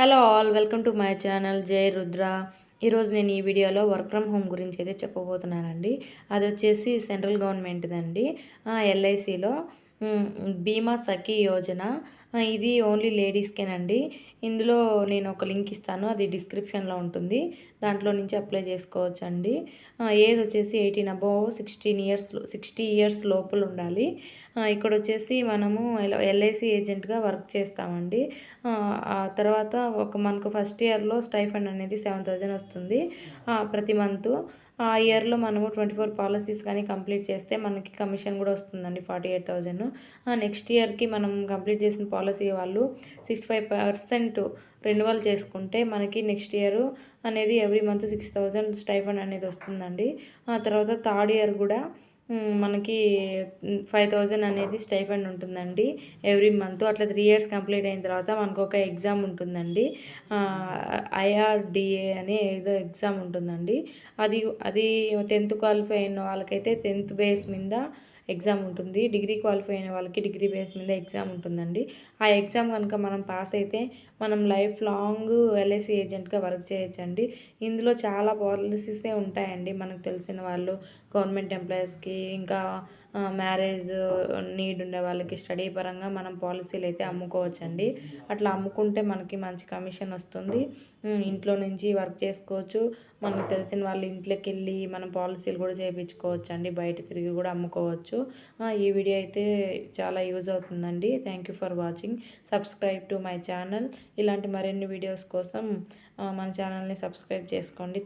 Hello all, welcome to my channel జై రుద్ర. ఈరోజు నేను ఈ వీడియోలో వర్క్ ఫ్రమ్ హోమ్ గురించి అయితే చెప్పబోతున్నానండి. అది వచ్చేసి సెంట్రల్ గవర్నమెంట్దండి. ఎల్ఐసిలో బీమా సఖీ యోజన. ఇది ఓన్లీ లేడీస్కేనండి. ఇందులో నేను ఒక లింక్ ఇస్తాను, అది డిస్క్రిప్షన్లో ఉంటుంది. దాంట్లో నుంచి అప్లై చేసుకోవచ్చండి. ఏజ్ వచ్చేసి 18 అబోవ్ 60 ఇయర్స్ లోపల ఉండాలి. ఇక్కడ వచ్చేసి మనము ఎల్ఐసి ఏజెంట్గా వర్క్ చేస్తామండి. ఆ తర్వాత మనకు ఫస్ట్ ఇయర్లో స్టైఫండ్ అనేది 7,000 వస్తుంది ప్రతి మంతు. ఆ ఇయర్లో మనము 24 పాలసీస్ కానీ కంప్లీట్ చేస్తే మనకి కమిషన్ కూడా వస్తుందండి 48,000. నెక్స్ట్ ఇయర్కి మనం కంప్లీట్ చేసిన పాలసీ వాళ్ళు 65% రెన్యువల్ చేసుకుంటే మనకి నెక్స్ట్ ఇయర్ అనేది ఎవ్రీ మంత్ 6,000 స్టైఫండ్ అనేది వస్తుందండి. ఆ తర్వాత థర్డ్ ఇయర్ కూడా మనకి 5,000 అనేది స్టైఫండ్ ఉంటుందండి ఎవ్రీ మంత్. అట్లా 3 ఇయర్స్ కంప్లీట్ అయిన తర్వాత మనకు ఒక ఎగ్జామ్ ఉంటుందండి. IRDA అనే ఏదో ఎగ్జామ్ ఉంటుందండి. అది అది 10th క్వాలిఫై అయిన వాళ్ళకైతే 10th బేస్ మీద ఎగ్జామ్ ఉంటుంది. డిగ్రీ క్వాలిఫై అయిన వాళ్ళకి డిగ్రీ బేస్ మీద ఎగ్జామ్ ఉంటుందండి. ఆ ఎగ్జామ్ కనుక మనం పాస్ అయితే మనం లైఫ్ లాంగ్ ఎల్ఐసి ఏజెంట్గా వర్క్ చేయొచ్చండి. ఇందులో చాలా పాలసీసే ఉంటాయండి. మనకు తెలిసిన వాళ్ళు గవర్నమెంట్ ఎంప్లాయీస్కి, ఇంకా మ్యారేజ్ నీడ్ ఉండే వాళ్ళకి, స్టడీ పరంగా మనం పాలసీలు అయితే అమ్ముకోవచ్చండి. అట్లా అమ్ముకుంటే మనకి మంచి కమిషన్ వస్తుంది. ఇంట్లో నుంచి వర్క్ చేసుకోవచ్చు. మనకు తెలిసిన వాళ్ళ ఇంట్లోకి వెళ్ళి మనం పాలసీలు కూడా చేయించుకోవచ్చు అండి. బయట తిరిగి కూడా అమ్ముకోవచ్చు. ఈ వీడియో అయితే చాలా యూజ్ అవుతుందండి. Thank you for watching. Subscribe to my channel. ఇలాంటి మరిన్ని వీడియోస్ కోసం మన ఛానల్ని సబ్స్క్రైబ్ చేసుకోండి.